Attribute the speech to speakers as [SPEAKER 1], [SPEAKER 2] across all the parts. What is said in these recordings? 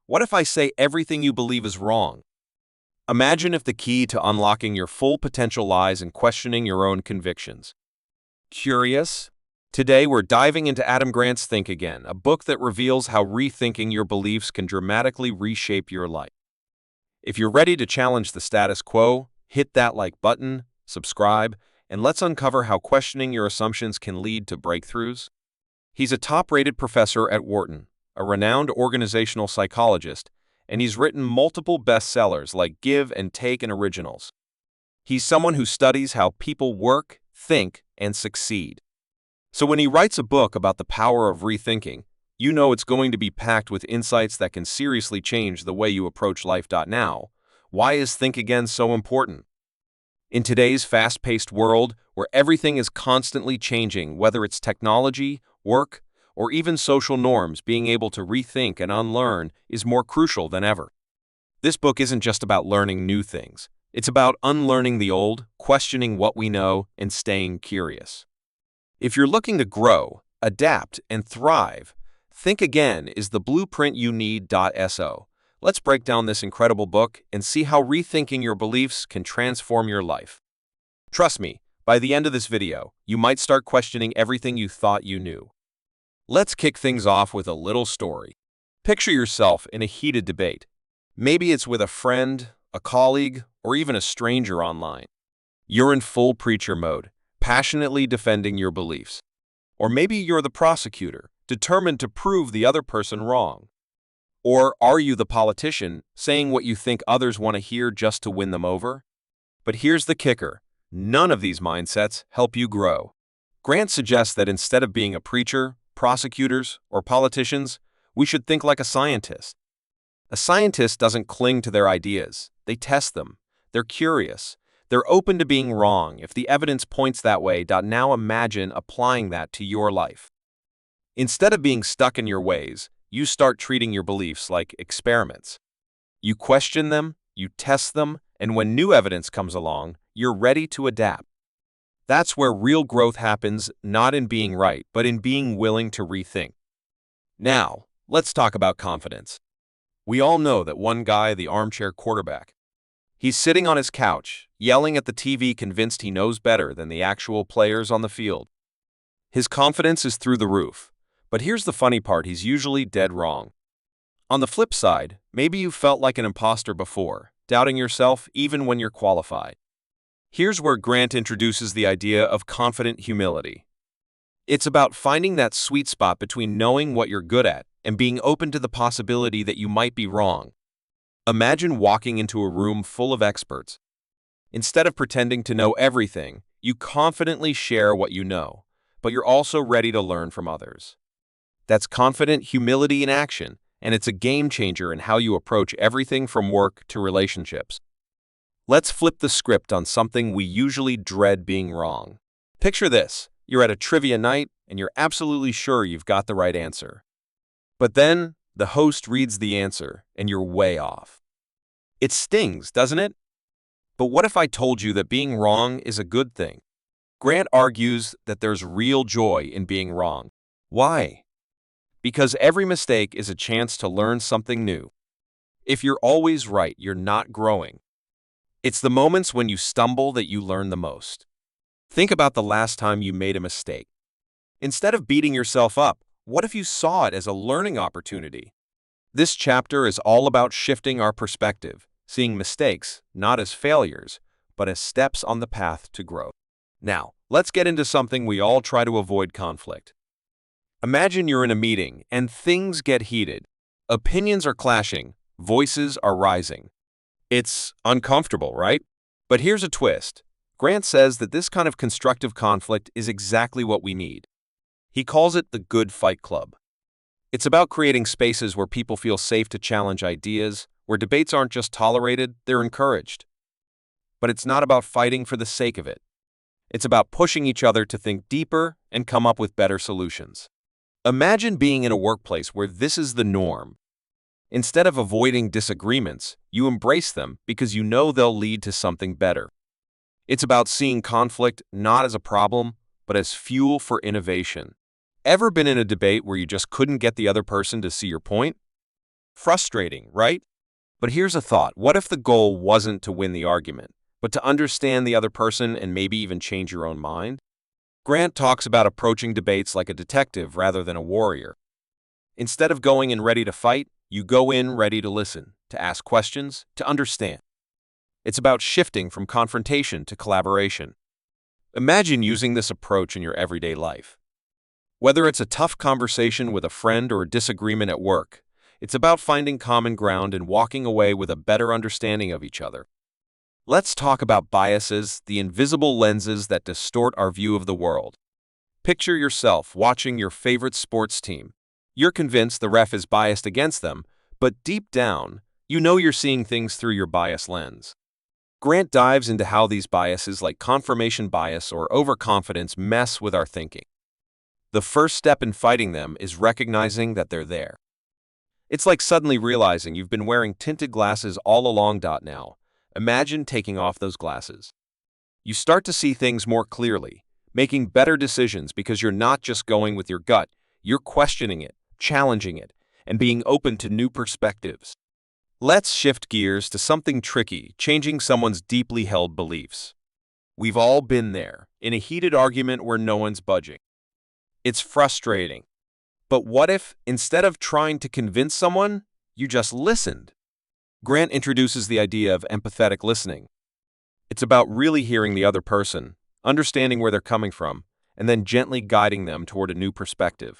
[SPEAKER 1] What if I say everything you believe is wrong? Imagine if the key to unlocking your full potential lies in questioning your own convictions. Curious? Today we're diving into Adam Grant's Think Again, a book that reveals how rethinking your beliefs can dramatically reshape your life. If you're ready to challenge the status quo, hit that like button, subscribe, and let's uncover how questioning your assumptions can lead to breakthroughs. He's a top-rated professor at Wharton, a renowned organizational psychologist, and he's written multiple bestsellers like Give and Take and Originals. He's someone who studies how people work, think, and succeed. So when he writes a book about the power of rethinking, you know it's going to be packed with insights that can seriously change the way you approach life. Now, why is Think Again so important? In today's fast-paced world, where everything is constantly changing, whether it's technology, work, or even social norms, being able to rethink and unlearn is more crucial than ever. This book isn't just about learning new things. It's about unlearning the old, questioning what we know, and staying curious. If you're looking to grow, adapt, and thrive, Think Again is the blueprint you need. So, let's break down this incredible book and see how rethinking your beliefs can transform your life. Trust me, by the end of this video, you might start questioning everything you thought you knew. Let's kick things off with a little story. Picture yourself in a heated debate. Maybe it's with a friend, a colleague, or even a stranger online. You're in full preacher mode, passionately defending your beliefs. Or maybe you're the prosecutor, determined to prove the other person wrong. Or are you the politician, saying what you think others want to hear just to win them over? But here's the kicker. None of these mindsets help you grow. Grant suggests that instead of being a preacher, prosecutors, or politicians, we should think like a scientist. A scientist doesn't cling to their ideas. They test them. They're curious. They're open to being wrong if the evidence points that way. Now imagine applying that to your life. Instead of being stuck in your ways, you start treating your beliefs like experiments. You question them, you test them, and when new evidence comes along, you're ready to adapt. That's where real growth happens, not in being right, but in being willing to rethink. Now, let's talk about confidence. We all know that one guy, the armchair quarterback. He's sitting on his couch, yelling at the TV, convinced he knows better than the actual players on the field. His confidence is through the roof, but here's the funny part, he's usually dead wrong. On the flip side, maybe you felt like an imposter before, doubting yourself even when you're qualified. Here's where Grant introduces the idea of confident humility. It's about finding that sweet spot between knowing what you're good at and being open to the possibility that you might be wrong. Imagine walking into a room full of experts. Instead of pretending to know everything, you confidently share what you know, but you're also ready to learn from others. That's confident humility in action, and it's a game changer in how you approach everything from work to relationships. Let's flip the script on something we usually dread, being wrong. Picture this. You're at a trivia night, and you're absolutely sure you've got the right answer. But then, the host reads the answer, and you're way off. It stings, doesn't it? But what if I told you that being wrong is a good thing? Grant argues that there's real joy in being wrong. Why? Because every mistake is a chance to learn something new. If you're always right, you're not growing. It's the moments when you stumble that you learn the most. Think about the last time you made a mistake. Instead of beating yourself up, what if you saw it as a learning opportunity? This chapter is all about shifting our perspective, seeing mistakes not as failures, but as steps on the path to growth. Now, let's get into something we all try to avoid: conflict. Imagine you're in a meeting and things get heated. Opinions are clashing, voices are rising. It's uncomfortable, right? But here's a twist. Grant says that this kind of constructive conflict is exactly what we need. He calls it the good fight club. It's about creating spaces where people feel safe to challenge ideas, where debates aren't just tolerated, they're encouraged. But it's not about fighting for the sake of it. It's about pushing each other to think deeper and come up with better solutions. Imagine being in a workplace where this is the norm. Instead of avoiding disagreements, you embrace them because you know they'll lead to something better. It's about seeing conflict not as a problem, but as fuel for innovation. Ever been in a debate where you just couldn't get the other person to see your point? Frustrating, right? But here's a thought. What if the goal wasn't to win the argument, but to understand the other person and maybe even change your own mind? Grant talks about approaching debates like a detective rather than a warrior. Instead of going in ready to fight, you go in ready to listen, to ask questions, to understand. It's about shifting from confrontation to collaboration. Imagine using this approach in your everyday life. Whether it's a tough conversation with a friend or a disagreement at work, it's about finding common ground and walking away with a better understanding of each other. Let's talk about biases, the invisible lenses that distort our view of the world. Picture yourself watching your favorite sports team. You're convinced the ref is biased against them, but deep down, you know you're seeing things through your bias lens. Grant dives into how these biases like confirmation bias or overconfidence mess with our thinking. The first step in fighting them is recognizing that they're there. It's like suddenly realizing you've been wearing tinted glasses all along. Now, imagine taking off those glasses. You start to see things more clearly, making better decisions because you're not just going with your gut, you're questioning it, challenging it, and being open to new perspectives. Let's shift gears to something tricky, changing someone's deeply held beliefs. We've all been there, in a heated argument where no one's budging. It's frustrating. But what if, instead of trying to convince someone, you just listened? Grant introduces the idea of empathetic listening. It's about really hearing the other person, understanding where they're coming from, and then gently guiding them toward a new perspective.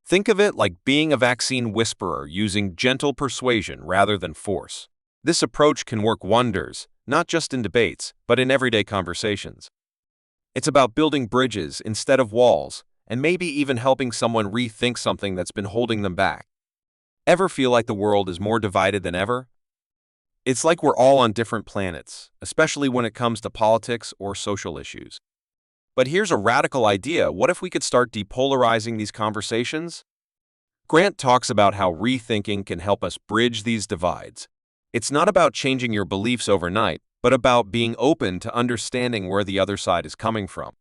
[SPEAKER 1] Think of it like being a vaccine whisperer using gentle persuasion rather than force. This approach can work wonders, not just in debates, but in everyday conversations. It's about building bridges instead of walls, and maybe even helping someone rethink something that's been holding them back. Ever feel like the world is more divided than ever? It's like we're all on different planets, especially when it comes to politics or social issues. But here's a radical idea. What if we could start depolarizing these conversations? Grant talks about how rethinking can help us bridge these divides. It's not about changing your beliefs overnight, but about being open to understanding where the other side is coming from.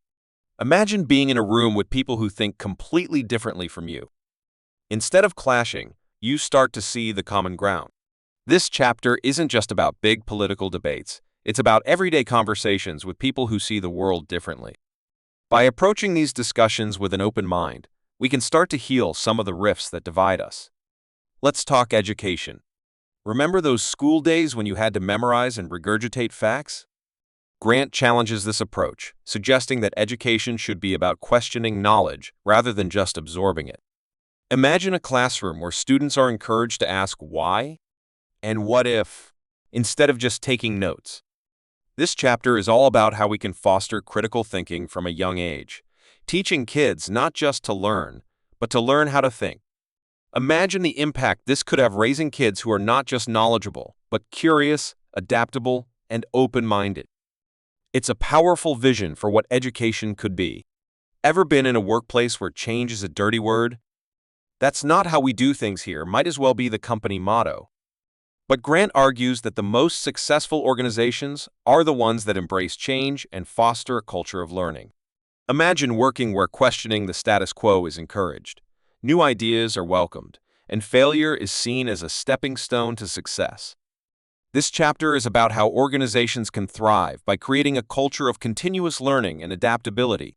[SPEAKER 1] Imagine being in a room with people who think completely differently from you. Instead of clashing, you start to see the common ground. This chapter isn't just about big political debates. It's about everyday conversations with people who see the world differently. By approaching these discussions with an open mind, we can start to heal some of the rifts that divide us. Let's talk education. Remember those school days when you had to memorize and regurgitate facts? Grant challenges this approach, suggesting that education should be about questioning knowledge rather than just absorbing it. Imagine a classroom where students are encouraged to ask why and what if, instead of just taking notes. This chapter is all about how we can foster critical thinking from a young age, teaching kids not just to learn, but to learn how to think. Imagine the impact this could have raising kids who are not just knowledgeable, but curious, adaptable, and open-minded. It's a powerful vision for what education could be. Ever been in a workplace where change is a dirty word? That's not how we do things here, might as well be the company motto. But Grant argues that the most successful organizations are the ones that embrace change and foster a culture of learning. Imagine working where questioning the status quo is encouraged, new ideas are welcomed, and failure is seen as a stepping stone to success. This chapter is about how organizations can thrive by creating a culture of continuous learning and adaptability.